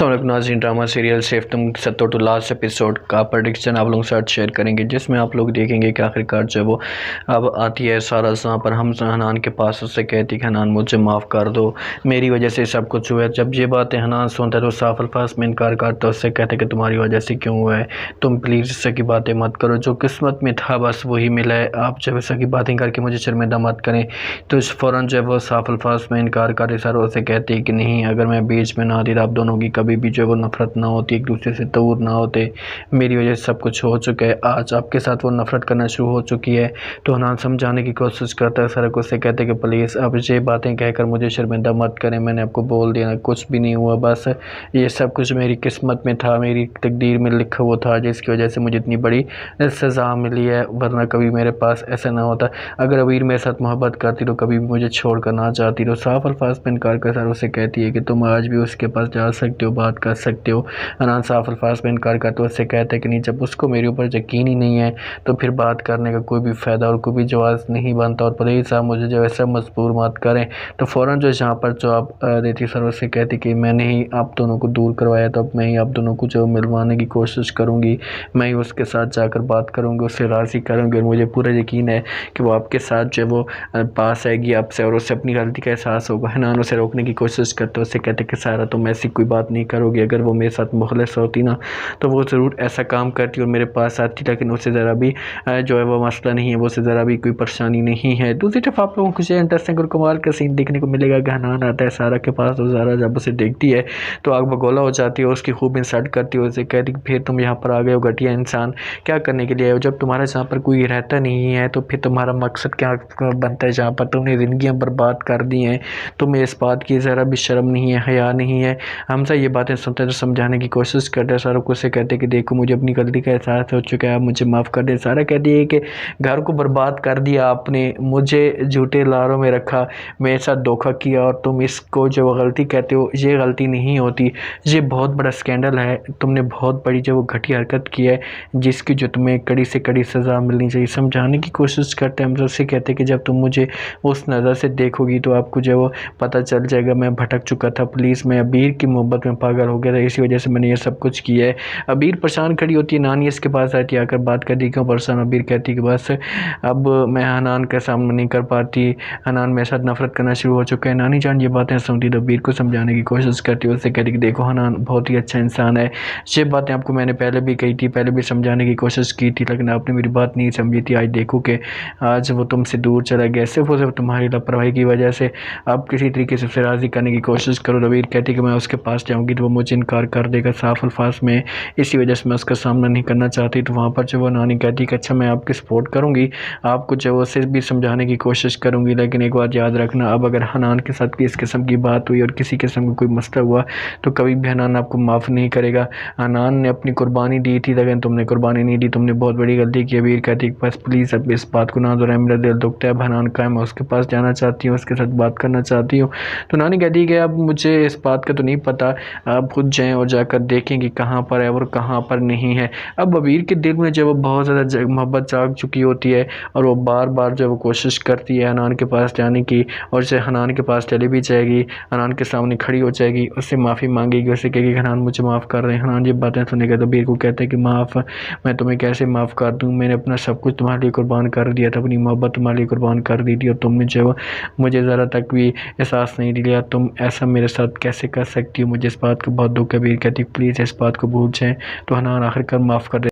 السلام علیکم ناظرین، ڈرامہ سیریل سیف تم ستو ٹو لاسٹ ایپیسوڈ کا پریڈکشن آپ لوگوں کے ساتھ شیئر کریں گے، جس میں آپ لوگ دیکھیں گے کہ آخرکار جو وہ اب آتی ہے سارا جہاں پر ہم حنان کے پاس، اس سے کہتی کہ حنان مجھے معاف کر دو، میری وجہ سے سب کچھ ہوا ہے۔ جب یہ باتیں حنان سنتا ہے تو صاف الفاظ میں انکار کرتا ہے، اس سے کہتے کہ تمہاری وجہ سے کیوں ہوا ہے، تم پلیز اس سے کی باتیں مت کرو، جو قسمت میں تھا بس وہی ملا ہے، آپ جب اس کی باتیں کر کے مجھے شرمندہ مت کریں۔ تو اس فوراً جو وہ صاف الفاظ میں انکار کرتی سر اسے کہتی کہ نہیں، اگر میں بیچ میں نہ آتی تو آپ دونوں کی کبھی بھی جو وہ نفرت نہ ہوتی، ایک دوسرے سے دور نہ ہوتے، میری وجہ سے سب کچھ ہو چکا ہے، آج آپ کے ساتھ وہ نفرت کرنا شروع ہو چکی ہے۔ تو حنان سمجھانے کی کوشش کرتا ہے، سر کو سے کہتے کہ پلیز اب یہ باتیں کہہ کر مجھے شرمندہ مت کریں، میں نے آپ کو بول دیا کچھ بھی نہیں ہوا، بس یہ سب کچھ میری قسمت میں تھا، میری تقدیر میں لکھا ہوا تھا، جس کی وجہ سے مجھے اتنی بڑی سزا ملی ہے، ورنہ کبھی میرے پاس ایسا نہ ہوتا، اگر ابیر میرے ساتھ محبت کرتی تو کبھی بھی مجھے چھوڑ کر نہ جاتی۔ تو صاف الفاظ میں انکار کر سر اسے کہتی ہے کہ تم آج بھی اس کے پاس جا سکتے ہو، بات کر سکتے ہو۔ حنان صاف الفاظ میں انکار کرتے اس سے کہتے کہ نہیں، جب اس کو میرے اوپر یقین ہی نہیں ہے تو پھر بات کرنے کا کوئی بھی فائدہ اور کوئی بھی جواز نہیں بنتا، اور پلیز آپ مجھے جو ایسا مجبور مت کریں۔ تو فوراً جو یہاں پر جواب دیتی سر اس سے کہتی کہ میں نے ہی آپ دونوں کو دور کروایا، تو اب میں ہی آپ دونوں کو جو ملوانے کی کوشش کروں گی، میں ہی اس کے ساتھ جا کر بات کروں گی، اس سے راضی کروں گی، اور مجھے پورا یقین ہے کہ وہ آپ کے ساتھ جو وہ پاس آئے گی آپ سے، اور اس سے اپنی غلطی کا احساس ہوگا۔ حنان اسے روکنے کی کوشش کرتے اس سے کہتے کہ سارا تم ایسی کوئی بات نہیں کرو گی، اگر وہ میرے ساتھ مخلص ہوتی نا تو وہ ضرور ایسا کام کرتی اور میرے پاس آتی، لیکن اسے ذرا بھی جو ہے وہ مسئلہ نہیں ہے، وہ اسے ذرا بھی کوئی پریشانی نہیں ہے۔ دوسری طرف آپ لوگوں کو یہ انٹرسٹنگ اور کمال کا سین دیکھنے کو ملے گا کہ حنان آتا ہے سارا کے پاس، تو سارا جب اسے دیکھتی ہے تو آگ بگولا ہو جاتی ہے، اس کی خوب انسلٹ کرتی ہے، اسے کہتی کہ پھر تم یہاں پر آ گئے ہو گھٹیا انسان، کیا کرنے کے لیے آئے ہو؟ جب تمہارے یہاں پر کوئی رہتا نہیں ہے تو پھر تمہارا مقصد کیا بنتا ہے؟ جہاں پر تم نے زندگیاں برباد کر دی ہیں، تمہیں اس بات کی ذرا بھی شرم نہیں ہے، حیا نہیں ہے؟ حمزہ یہ باتیں سنتے تو سمجھانے کی کوشش کرتے ہیں، سارا کو سے کہتے کہ دیکھو مجھے اپنی غلطی کا احساس ہو چکا ہے، آپ مجھے معاف کر دیں۔ سارا کہتی ہے کہ گھر کو برباد کر دیا آپ نے، مجھے جھوٹے لاروں میں رکھا، میرے ساتھ دھوکہ کیا، اور تم اس کو جو غلطی کہتے ہو، یہ غلطی نہیں ہوتی، یہ بہت بڑا سکینڈل ہے، تم نے بہت بڑی جو وہ گھٹیا حرکت کی ہے، جس کی جو تمہیں کڑی سے کڑی سزا ملنی چاہیے۔ سمجھانے کی کوشش کرتے ہیں، ہم سے کہتے کہ جب تم مجھے اس نظر سے دیکھو گی تو آپ کو جو وہ پتہ چل جائے گا میں بھٹک چکا تھا، پولیس میں ابیر کی محبت میں پاگل ہو گیا تھا، اسی وجہ سے میں نے یہ سب کچھ کیا ہے۔ ابیر پریشان کھڑی ہوتی ہے، نانی اس کے پاس آتی ہے، آ کر بات کرتی کیوں پریشان؟ ابیر کہتی کہ بس اب میں حنان کا سامنا نہیں کر پاتی، حنان میرے ساتھ نفرت کرنا شروع ہو چکا ہے۔ نانی جان یہ باتیں سنتی تو ابیر کو سمجھانے کی کوشش کرتی ہے، اس سے کہتی کہ دیکھو حنان بہت ہی اچھا انسان ہے، یہ باتیں آپ کو میں نے پہلے بھی کہی تھی، پہلے بھی سمجھانے کی کوشش کی تھی، لیکن آپ نے میری بات نہیں سمجھی تھی، آج دیکھو کہ آج وہ تم سے دور چلا گیا، صرف اور صرف تمہاری لاپرواہی کی وجہ سے، آپ کسی طریقے سے اسے راضی کرنے کی کوشش کرو۔ ابیر کہتی کہ میں اس کے پاس جاؤں گی تو وہ مجھے انکار کر دے گا صاف الفاظ میں، اسی وجہ سے میں اس کا سامنا نہیں کرنا چاہتی۔ تو وہاں پر جو وہ نانی کہتی کہ اچھا میں آپ کی سپورٹ کروں گی، آپ کو جو اسے بھی سمجھانے کی کوشش کروں گی، لیکن ایک بات یاد رکھنا، اب اگر حنان کے ساتھ بھی اس قسم کی بات ہوئی اور کسی قسم کا کوئی مسئلہ ہوا تو کبھی بھی حنان آپ کو معاف نہیں کرے گا۔ حنان نے اپنی قربانی دی تھی لیکن تم نے قربانی نہیں دی، تم نے بہت بڑی غلطی کی۔ ابیر کہتی کہ بس پلیز اب اس بات کو نہ دہرائیں، میرا دل دکھتا ہے، اب حنان کا ہے، میں اس کے پاس جانا چاہتی ہوں، اس کے ساتھ بات کرنا چاہتی ہوں۔ تو نانی کہتی کہ اب مجھے اس بات کا تو نہیں پتہ، آپ خود جائیں اور جا کر دیکھیں کہ کہاں پر ہے اور کہاں پر نہیں ہے۔ اب ابیر کے دل میں جب وہ بہت زیادہ محبت جاگ چکی ہوتی ہے اور وہ بار بار جب وہ کوشش کرتی ہے حنان کے پاس جانے کی، اور اسے حنان کے پاس چلی بھی جائے گی، حنان کے سامنے کھڑی ہو جائے گی، اس سے معافی مانگے گی، اسے کہے گی کہ حنان مجھے معاف کر دیں۔ حنان یہ باتیں سننے کے بعد ابیر کو کہتے ہیں کہ معاف، میں تمہیں کیسے معاف کر دوں، میں نے اپنا سب کچھ تمہارے لیے قربان کر دیا تھا، اپنی محبت تمہارے لیے قربان کر دی تھی، اور تم نے جو مجھے ذرا تک بھی احساس نہیں دیا، تم ایسا میرے ساتھ کیسے کر سکتی ہو؟ مجھے اس بات کا بہت دکھ ہے۔ ابیر کہتی پلیز اس بات کو بھول جائیں۔ تو حنان آخر کار معاف کر دے